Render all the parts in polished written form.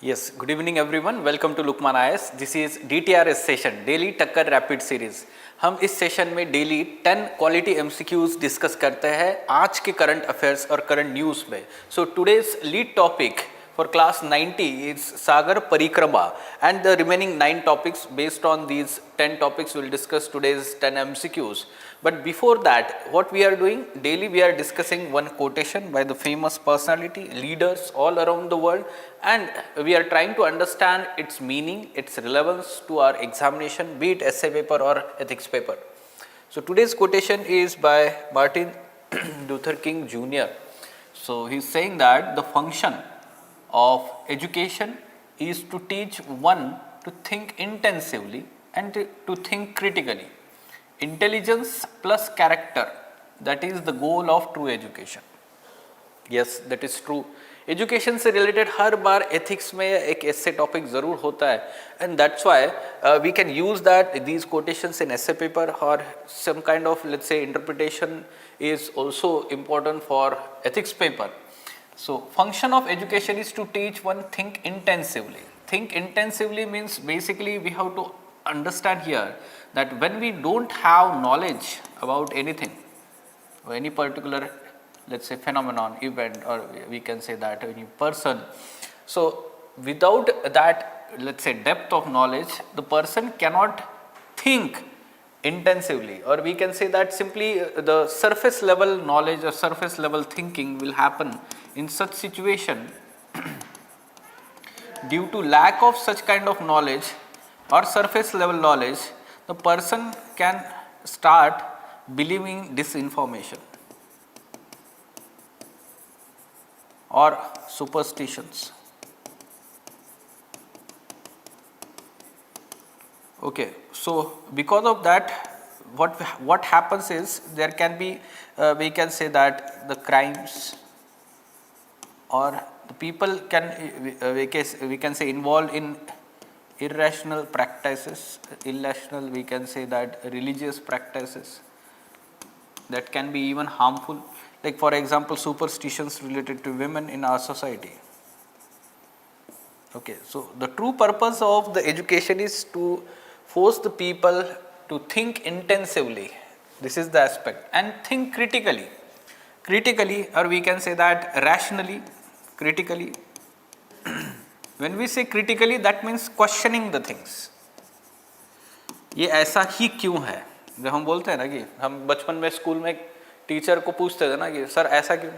Yes, good evening everyone. Welcome to Lukmaan IAS. This is DTRS session, Daily Takkar Rapid Series. हम इस session में daily 10 quality MCQs discuss करते हैं आज के करंट अफेयर्स और करंट न्यूज़ में. So today's lead topic for class 90 is Sagar Parikrama, and the remaining 9 topics based on these 10 topics we will discuss today's 10 MCQs. But before that, what we are doing daily, we are discussing one quotation by the famous personality, leaders all around the world, and we are trying to understand its meaning, its relevance to our examination, be it essay paper or ethics paper. So today's quotation is by Martin Luther King Jr. So he is saying that the function of education is to teach one to think intensively and to think critically. Intelligence plus character, that is the goal of true education. Yes, that is true. Education से related हर बार ethics में एक ऐसे topic ज़रूर होता है, and that's why we can use that these quotations in essay paper और some kind of let's say interpretation is also important for ethics paper. So function of education is to teach one think intensively. Think intensively means basically we have to understand here that when we don't have knowledge about anything or any particular, let's say, phenomenon, event, or we can say that any person, so without that, let's say, depth of knowledge, the person cannot think intensively, or we can say that simply the surface level knowledge or surface level thinking will happen in such situation due to lack of such kind of knowledge or surface level knowledge. The person can start believing disinformation or superstitions. Okay, so because of that, what happens is there can be we can say that the crimes, or the people can we can say involved in irrational practices, irrational, we can say that religious practices that can be even harmful, like for example superstitions related to women in our society. Okay, so the true purpose of the education is to force the people to think intensively. This is the aspect, and think critically, or we can say that rationally, critically. When we say critically, that means questioning the things. ये ऐसा ही क्यों है, जब हम बोलते हैं ना कि हम बचपन में स्कूल में टीचर को पूछते थे ना कि सर ऐसा क्यों,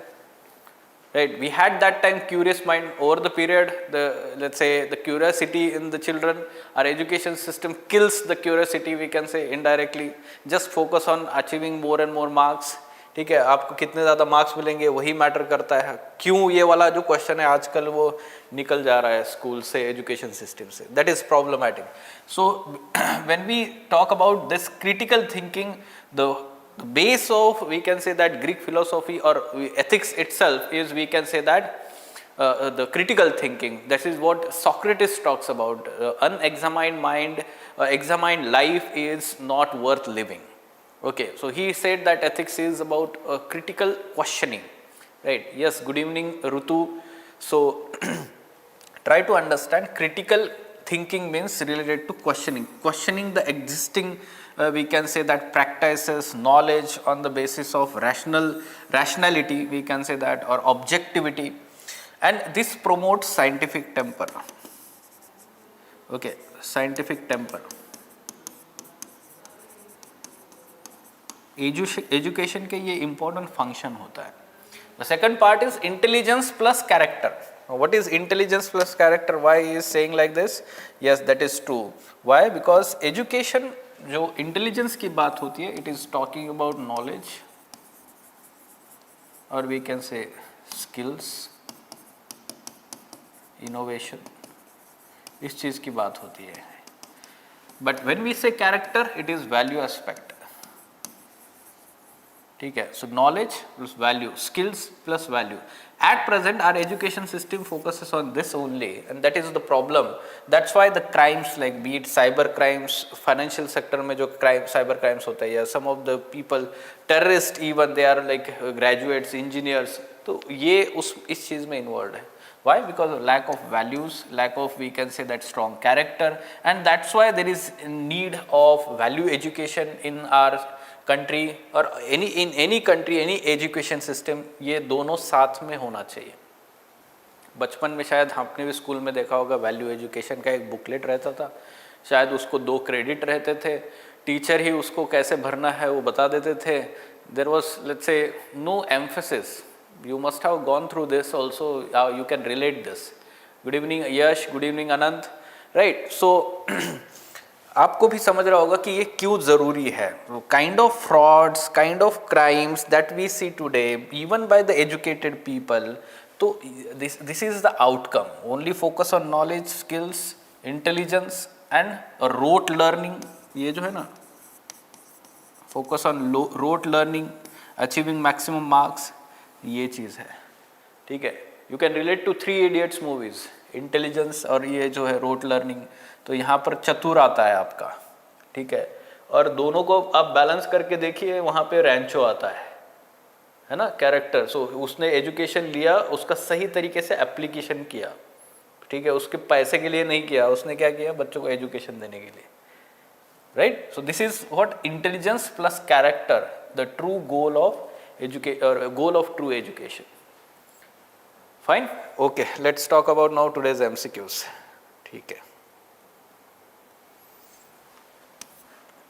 right? We had that time curious mind. Over the period, let's say the curiosity in the children, our education system kills the curiosity, we can say indirectly. Just focus on achieving more and more marks. ठीक है, आपको कितने ज़्यादा marks मिलेंगे वही matter करता है. क्यों ये वाला जो क्वेश्चन है आजकल वो निकल जा रहा है स्कूल से, एजुकेशन सिस्टम से. That is problematic. So when we talk about this critical thinking, the base of, we can say that Greek philosophy or ethics itself is, we can say that the critical thinking. That is what Socrates talks about. Unexamined mind, examined life is not worth living. Okay, so he said that ethics is about critical questioning, right? Yes, good evening Rutu. So try to understand critical thinking means related to questioning the existing we can say that practices, knowledge on the basis of rationality, we can say that, or objectivity, and this promotes scientific temper. Okay, scientific temper. Education के ये important function होता है. The second part is intelligence plus character. What is intelligence plus character? Why he is saying like this? Yes, that is true. Why? Because education जो intelligence की बात होती है, it is talking about knowledge, और we can say skills, innovation, इस चीज़ की बात होती है. But when we say character, it is value aspect. ठीक है, so knowledge plus value, skills plus value. At present, our education system focuses on this only, and that is the problem. That's why the crimes, like be it cyber crimes, financial sector में जो cyber crimes होता है, या some of the people, terrorists even, they are like graduates, engineers, तो ये इस चीज़ में involved है. Why? Because of lack of values, lack of, we can say that, strong character, and that's why there is need of value education in our country or in any country, any education system. ये दोनों साथ में होना चाहिए. बचपन में शायद आपने भी स्कूल में देखा होगा, वैल्यू एजुकेशन का एक बुकलेट रहता था, शायद उसको 2 क्रेडिट रहते थे, टीचर ही उसको कैसे भरना है वो बता देते थे. There was, let's say, no emphasis. You must have gone through this also, you can relate this. Good evening Yash, good evening Anand, right? So आपको भी समझ रहा होगा कि ये क्यों ज़रूरी है. Kind of frauds, kind of crimes that we see today even by the educated people, तो this is the outcome. Only focus on knowledge, skills, intelligence and rote learning. ये जो है ना, focus on rote learning, achieving maximum marks, ये चीज़ है. ठीक है. You can relate to 3 idiots movies, intelligence और ये जो है रोट लर्निंग. तो यहाँ पर चतुर आता है आपका. ठीक है. और दोनों को आप बैलेंस करके देखिए, वहाँ पे रैंचो आता है ना, कैरेक्टर. सो उसने एजुकेशन लिया, उसका सही तरीके से एप्लीकेशन किया. ठीक है. उसके पैसे के लिए नहीं किया, उसने क्या किया, बच्चों को एजुकेशन देने के लिए. Right. So this is what intelligence plus character, the true goal of goal of true education. Fine. Okay, let's talk about now today's MCQs. ठीक है.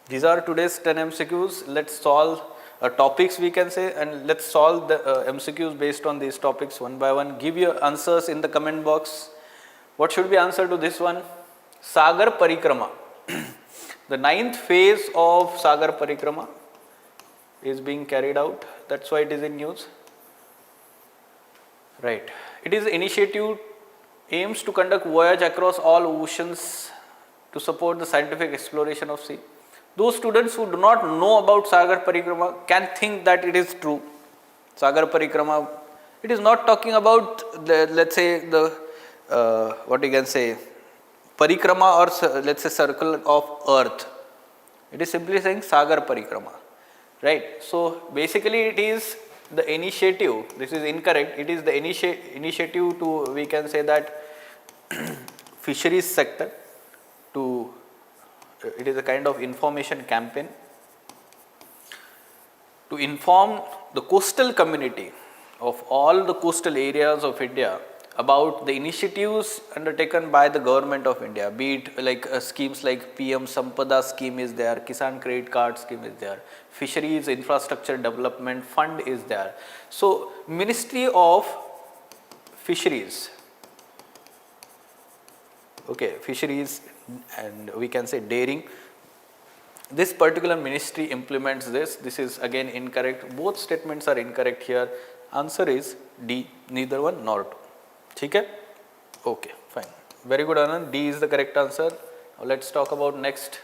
These are today's 10 MCQs. Let's solve topics, we can say, and let's solve the MCQs based on these topics one by one. Give your answers in the comment box. What should be answer to this one? Sagar Parikrama. The 9th phase of Sagar Parikrama is being carried out. That's why it is in news. Right. It is initiative aims to conduct voyage across all oceans to support the scientific exploration of sea. Those students who do not know about Sagar Parikrama can think that it is true. Sagar Parikrama, it is not talking about the, let's say, the what you can say, Parikrama or let's say circle of earth. It is simply saying Sagar Parikrama. Right. So basically it is the initiative, this is incorrect, it is the initiative to, we can say that, fisheries sector to, it is a kind of information campaign to inform the coastal community of all the coastal areas of India about the initiatives undertaken by the government of India, be it like schemes like PM Sampada scheme is there, Kisan Credit Card scheme is there, Fisheries Infrastructure Development Fund is there. So Ministry of Fisheries, okay, fisheries and we can say dairying, this particular ministry implements this. This is again incorrect. Both statements are incorrect here. Answer is D, neither one nor two. ठीक है. Okay, fine, very good Anand, D is the correct answer. Now let's talk about next.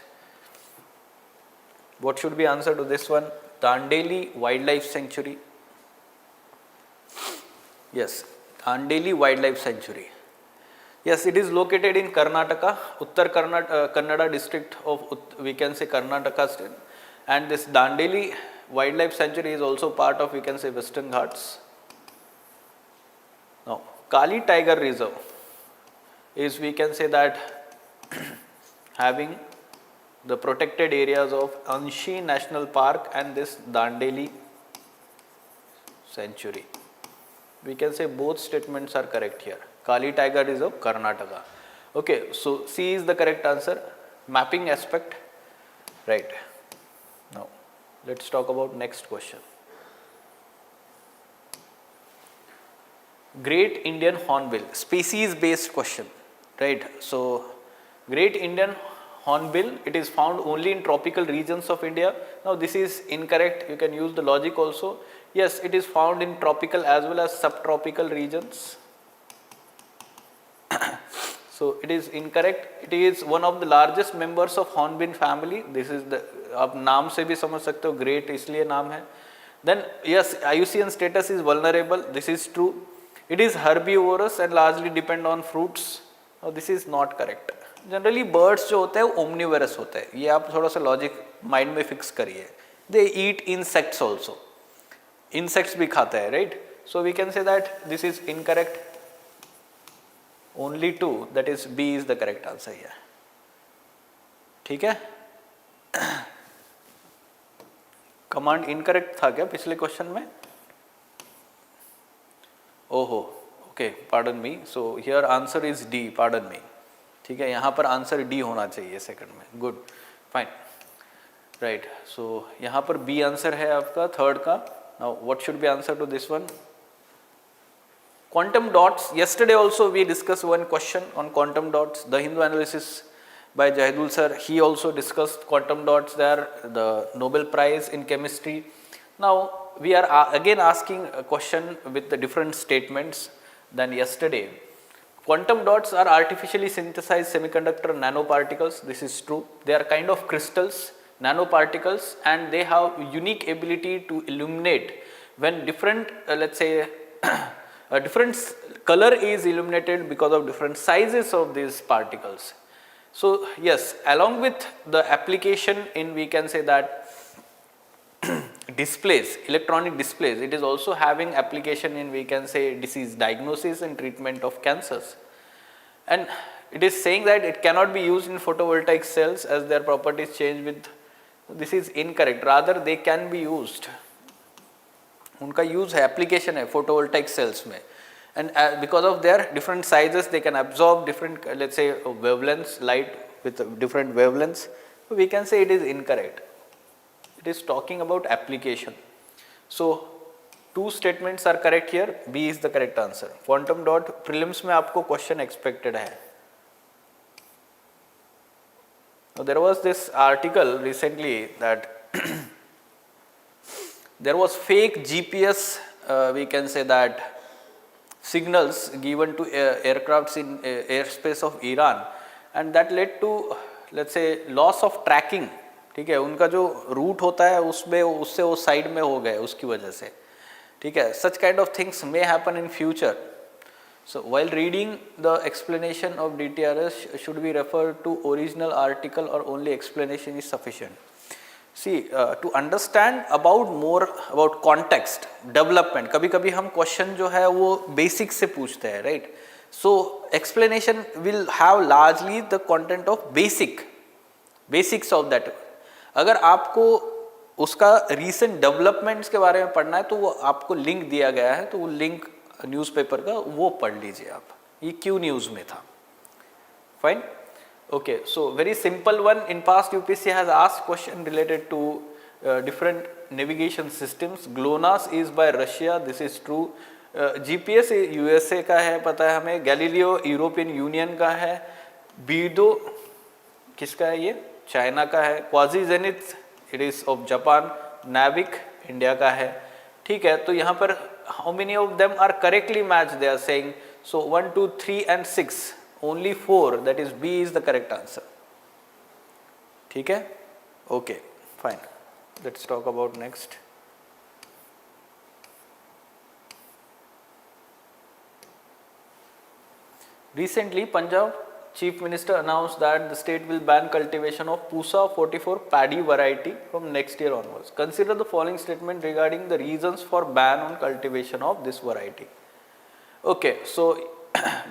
What should be answer to this one? Dandeli Wildlife Sanctuary. Yes, Dandeli Wildlife Sanctuary. Yes, it is located in Karnataka, Uttar Kannada district of, we can say, Karnataka state. And this Dandeli Wildlife Sanctuary is also part of, we can say, Western Ghats. Now Kali Tiger Reserve is, we can say that, having the protected areas of Anshi National Park and this Dandeli Sanctuary. We can say both statements are correct here. Kali Tiger Reserve, Karnataka. Okay, so C is the correct answer. Mapping aspect, right. Now let's talk about next question. Great Indian Hornbill, species based question, right. So Great Indian Hornbill, it is found only in tropical regions of India. Now this is incorrect, you can use the logic also. Yes, it is found in tropical as well as subtropical regions. So it is incorrect. It is one of the largest members of hornbill family. This is the, आप नाम से भी समझ सकते हो, great इसलिए नाम है. Then yes, IUCN status is vulnerable. This is true. It is herbivorous and largely depend on fruits. Now this is not correct. Generally birds जो होते हैं वो omnivorous होते हैं. ये आप थोड़ा सा logic mind में fix करिए. They eat insects also. Insects भी खाते हैं, right? So we can say that this is incorrect. only 2, that is B is the correct answer here. ठीक है, कमांड इनकरेक्ट था क्या पिछले क्वेश्चन में? ओहो, okay, pardon me, so here answer is D, pardon me, ठीक है, यहाँ पर आंसर डी होना चाहिए सेकंड में, गुड, फाइन, राइट, सो यहाँ पर बी आंसर है आपका थर्ड का. Now what should be answer to this one? Quantum dots, yesterday also we discussed one question on quantum dots, the Hindu analysis by Jahidul sir, he also discussed quantum dots there, the Nobel Prize in chemistry. Now we are again asking a question with the different statements than yesterday. Quantum dots are artificially synthesized semiconductor nanoparticles, this is true, they are kind of crystals, nanoparticles, and they have unique ability to illuminate when different, let's say, a different color is illuminated because of different sizes of these particles. So yes, along with the application in, we can say that displays, electronic displays, it is also having application in, we can say, disease diagnosis and treatment of cancers. And it is saying that it cannot be used in photovoltaic cells as their properties change with, this is incorrect, rather they can be used. उनका use है, application है photovoltaic cells में, and because of their different sizes they can absorb different, let's say wavelengths, light with different wavelengths, we can say it is incorrect, it is talking about application. So 2 statements are correct here, B is the correct answer. Quantum dot prelims में आपको question expected है. There was this article recently that there was fake GPS, we can say that, signals given to aircrafts in airspace of Iran, and that led to, let's say, loss of tracking. ठीक है, उनका जो root होता है उसमें उससे वो side में हो गए उसकी वजह से. ठीक है, such kind of things may happen in future. So while reading the explanation of DTRS, should we refer to original article or only explanation is sufficient? See, to understand about more about context, development, कभी कभी हम question जो है वो basic से पूछते हैं, right? So explanation will have largely the content of basics of that. अगर आपको उसका रीसेंट डेवलपमेंट्स के बारे में पढ़ना है तो वो आपको लिंक दिया गया है, तो वो लिंक न्यूज़पेपर का वो पढ़ लीजिए आप, ये क्यू न्यूज़ में था. Fine. Okay, so very simple one. In past UPSC has asked question related to different navigation systems. GLONASS is by Russia, this is true. GPS USA का है, पता है हमें. Galileo यूरोपियन यूनियन का है. BIDO किसका है ये? चाइना का है. Quasi Zenith it is of Japan. NAVIC India का है. ठीक है, तो यहाँ पर how many of them are correctly matched they are saying. So 1, 2, 3 and 6. Only 4, that is B is the correct answer. ठीक है, okay, fine. Let's talk about next. Recently, Punjab Chief Minister announced that the state will ban cultivation of Pusa 44 paddy variety from next year onwards. Consider the following statement regarding the reasons for ban on cultivation of this variety. Okay, so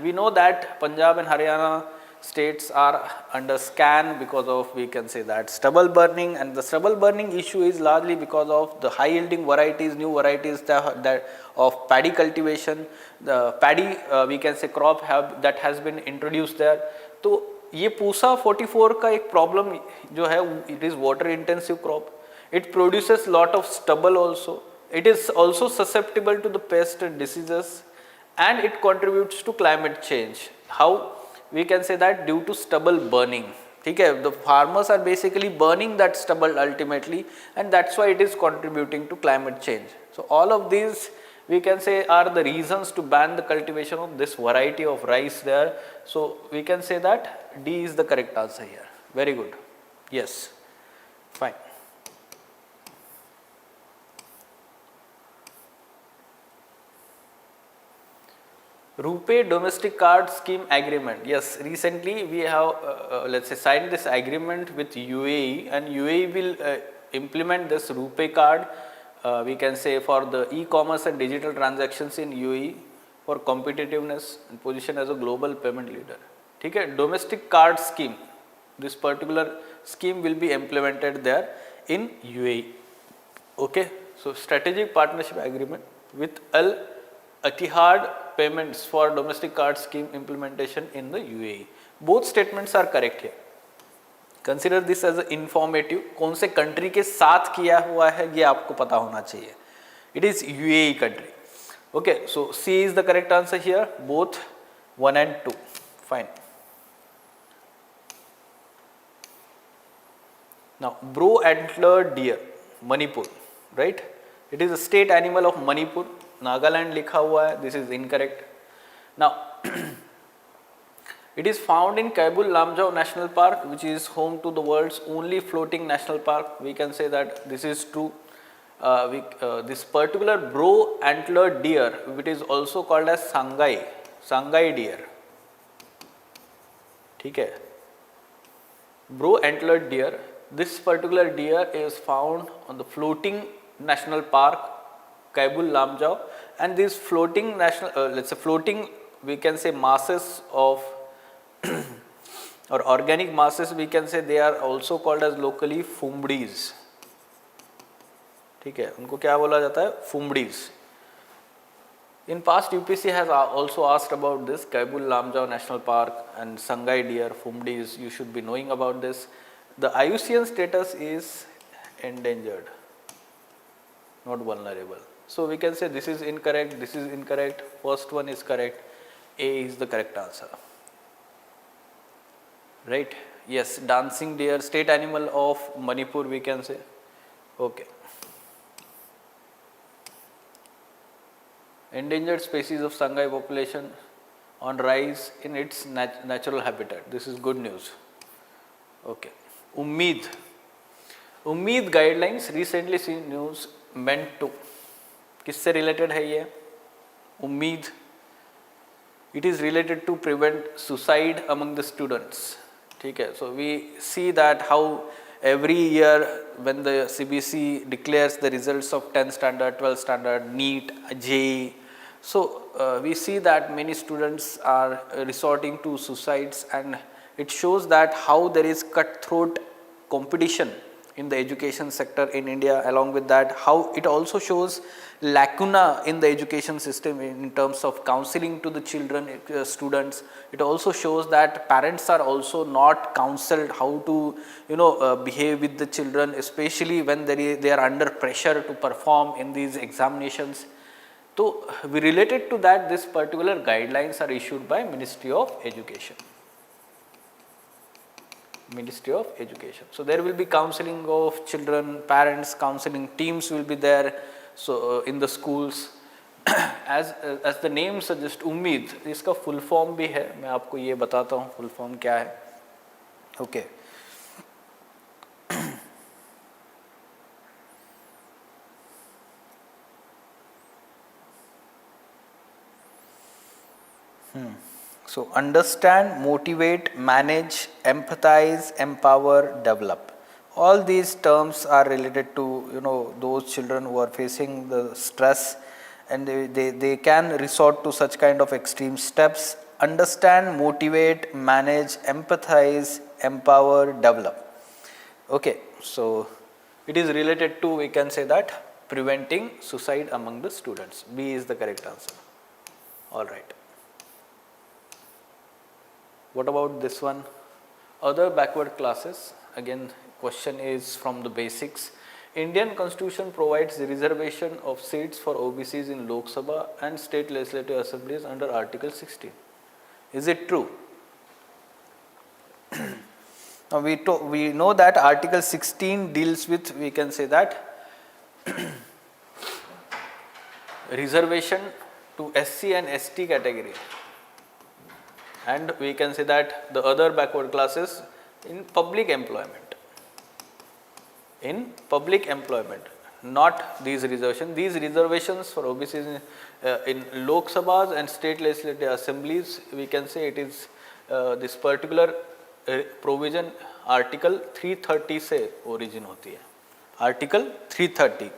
we know that Punjab and Haryana states are under scan because of, we can say that, stubble burning, and the stubble burning issue is largely because of the high yielding varieties, new varieties that of paddy cultivation, the paddy we can say crop that has been introduced there. तो ये पूसा 44 का एक problem जो है, it is water intensive crop, it produces lot of stubble also, it is also susceptible to the pest and diseases, and it contributes to climate change. How? We can say that due to stubble burning. ठीक है, the farmers are basically burning that stubble ultimately, and that's why it is contributing to climate change. So all of these, we can say, are the reasons to ban the cultivation of this variety of rice there. So we can say that D is the correct answer here. Very good. Yes, fine. RuPay domestic card scheme agreement. Yes, recently we have let's say signed this agreement with UAE, and UAE will implement this RuPay card, we can say, for the e-commerce and digital transactions in UAE for competitiveness and position as a global payment leader. ठीक है, domestic card scheme, this particular scheme will be implemented there in UAE. Okay, so strategic partnership agreement with Al Ittihad Payments for domestic card scheme implementation in the UAE. Both statements are correct here. Consider this as an informative. कौन से country के साथ किया हुआ है ये आपको पता होना चाहिए. It is UAE country. Okay, so C is the correct answer here, both 1 and 2. Fine. Now, bro antler deer, Manipur, right? It is a state animal of Manipur. Nagaland लिखा हुआ है. This is incorrect. Now, it is found in Kabul Lamjau National Park, which is home to the world's only floating national park. We can say that this is true. This particular bro antler deer, it is also called as Sangai deer. ठीक है, bro antlered deer. This particular deer is found on the floating national park Kabul Lamjau, and these floating national let's say floating, we can say masses of or organic masses, we can say they are also called as locally fumdies. ठीक है, उनको क्या बोला जाता है, phumdis. In past UPSC has also asked about this Kabul Lamjau National Park and Sangai deer, fumdies. You should be knowing about this. The IUCN status is endangered, not vulnerable. So we can say this is incorrect, this is incorrect, first one is correct, A is the correct answer. Right? Yes, dancing deer, state animal of Manipur, we can say. Okay. Endangered species of Sangai population on rise in its natural habitat. This is good news. Okay. Ummeed guidelines recently seen news meant to. किससे related है ये? Ummeed. It is related to prevent suicide among the students. ठीक है. So we see that how every year when the CBC declares the results of 10th standard, 12th standard, NEET, JEE, so we see that many students are resorting to suicides, and it shows that how there is cutthroat competition in the education sector in India. Along with that, how it also shows lacuna in the education system in terms of counseling to the children, students. It also shows that parents are also not counseled how to behave with the children, especially when they are under pressure to perform in these examinations. So we related to that, this particular guidelines are issued by Ministry of Education. Ministry of Education. So there will be counseling of children, parents, counseling teams will be there. So in the schools, as the name suggests, उम्मीद, इसका full form भी है, मैं आपको ये बताता हूँ full form क्या है. Okay. So understand, motivate, manage, empathize, empower, develop. All these terms are related to those children who are facing the stress, and they can resort to such kind of extreme steps. Understand, motivate, manage, empathize, empower, develop. Okay, so it is related to, we can say that, preventing suicide among the students. B is the correct answer. All right. What about this one? Other backward classes. Again, question is from the basics. Indian Constitution provides the reservation of seats for OBCs in Lok Sabha and state legislative assemblies under Article 16. Is it true? Now we know that Article 16 deals with, we can say that, reservation to SC and ST category. And we can say that the other backward classes in public employment. In public employment, not these reservations. These reservations for OBCs in Lok Sabhas and state legislative assemblies, we can say it is this particular provision Article 330 से origin होती है. Article 330.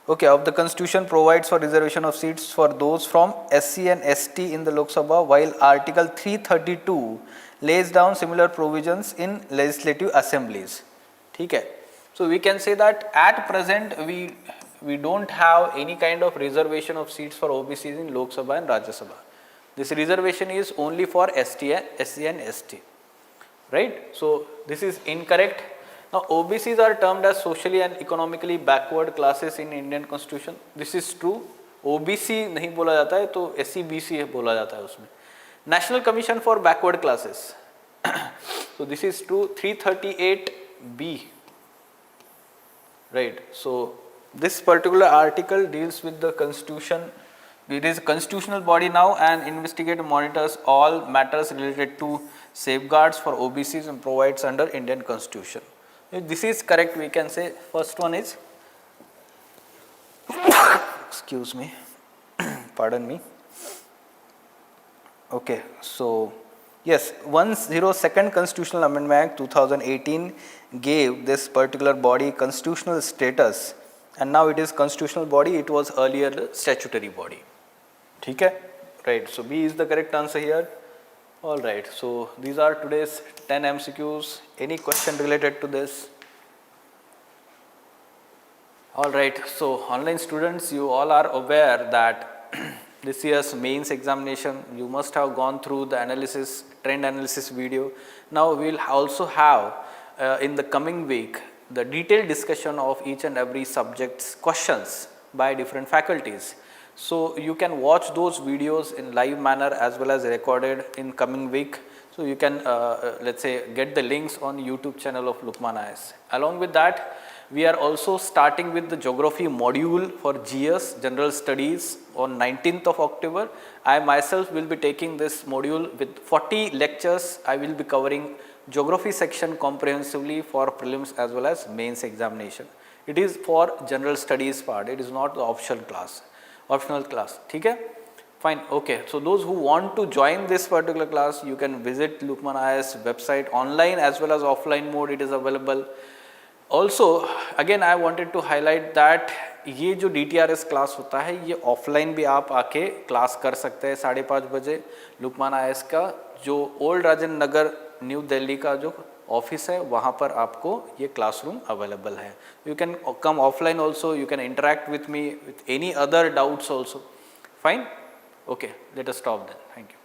Okay, of the constitution provides for reservation of seats for those from SC and ST in the Lok Sabha, while article 332 lays down similar provisions in legislative assemblies. ठीक है, so we can say that at present we don't have any kind of reservation of seats for OBCs in Lok Sabha and Rajya Sabha. This reservation is only for SC and ST, right? So this is incorrect. Now OBCs are termed as socially and economically backward classes in Indian Constitution. This is true. OBC नहीं बोला जाता है, तो SC BC बोला जाता है उसमें. National Commission for Backward Classes. So this is true. 338B, right? So this particular article deals with the Constitution. It is a constitutional body now and investigates and monitors all matters related to safeguards for OBCs and provides under Indian Constitution. If this is correct, we can say first one is excuse me, pardon me. Okay, so yes, 102nd Constitutional Amendment Act 2018 gave this particular body constitutional status, and now it is constitutional body. It was earlier the statutory body. ठीक है, right? So B is the correct answer here. All right, so these are today's 10 MCQs. Any question related to this? All right, so online students, you all are aware that this year's mains examination, you must have gone through the analysis, trend analysis video. Now we will also have in the coming week the detailed discussion of each and every subject's questions by different faculties. So you can watch those videos in live manner as well as recorded in coming week. So you can let's say get the links on YouTube channel of Lukmaan IAS. Along with that, we are also starting with the geography module for GS General Studies on 19th of October. I myself will be taking this module with 40 lectures. I will be covering geography section comprehensively for prelims as well as mains examination. It is for general studies part. It is not the optional class. ठीक है, fine. Okay, so those who want to join this particular class, you can visit Lukmaan IAS website online as well as offline mode. It is available. Also, again I wanted to highlight that ये जो DTRS class होता है, ये offline भी आप आके class कर सकते हैं 5:30 बजे. लुकमान IAS का जो ओल्ड राजेंद्र नगर न्यू दिल्ली का जो ऑफिस है, वहाँ पर आपको ये क्लासरूम अवेलेबल है. You can come offline also, you can interact with me with any other doubts also. Fine, okay, let us stop then. Thank you.